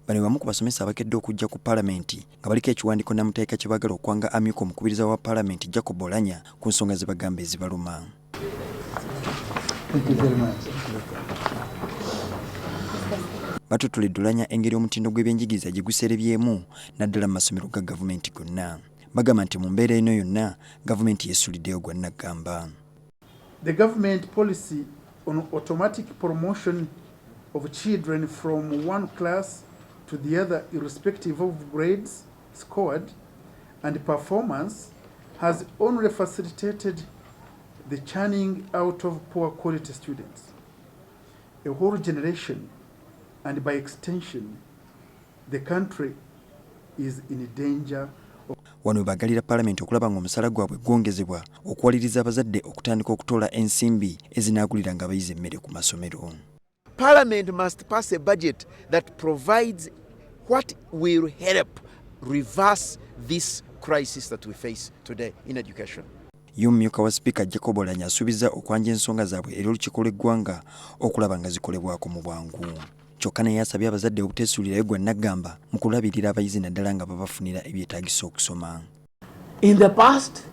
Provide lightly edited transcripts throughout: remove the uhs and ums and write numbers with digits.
Bano bamu ku basomesa abakedde okujja ku Palamenti nga baliko ekiwandiiko namuteeka kye bagala okwanga amyuka omukubiriza wa Palamenti Olwanya ku nsonga zebagamba ezibaluma. Batutulidde Oulanya engeri omutindo gw'ebyenjigiriza gye guserebyemu naddala mu masomero ga gavumenti gonna. Bagamba nti mu mbeera eno yonna gavumenti yeesuliddeyo gwannagamba. The government policy on automatic promotion of children from one class to the other irrespective of grades scored and performance has only facilitated the churning out of poor quality students. A whole generation, and by extension, the country is in danger. Wano bagalira Palamenti okulaba ng'omusala gwabwe gwongezebwa okuwaliriza abazadde okutandika okutoola ensimbi ezinaaguliranga abayizi emmere ku masomero. Parliament must pass a budget that provides what will help reverse this crisis that we face today in education. Omumyuka wa Speaker Olwanya asuubizza okwanja ensonga zaabwe eri olukiiko lw'egwanga okulaba nga zikolebwako mu bwangu. Kyokka naye asabye abazadde obuteesuulirayo gwannagamba mu kulabirira abayizi naddala nga babafunira ebyetaagisa okusoma. In the past,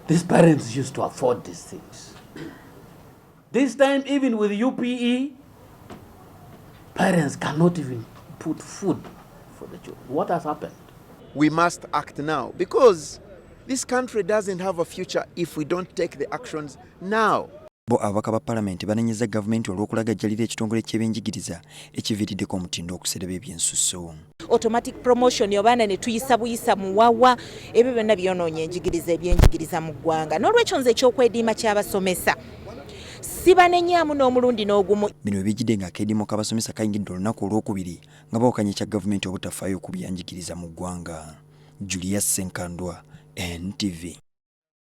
these parents used to afford these things. This time, even with UPE, parents cannot even put food for the children. What has happened? We must act now because this country doesn't have a future if we don't take the actions now. Bo ababaka ba Palamenti banenyeza gavumenti olw'okulagajjalira ekitongole ky'ebyenjigiriza ekiviiriddeko omutindo okusereba ebyensusso. Automatic promotion yobaana ne tuyisa buyisa muwawa ebyo byonna byonoonye enjigiriza ebyenjigiriza mu ggwanga. N'olwekyo nze ekyokwediima ky'abasomesa sibanenyaamu n'omulundi n'ogumu. Bino ebijjidde nga akediimo k'abasomesa kayingidde olunaku olw'okubiri nga bawakanya ekya gavumenti obutafaayo ku byanjigiriza mu ggwanga. Julius Senkandwa, NTV.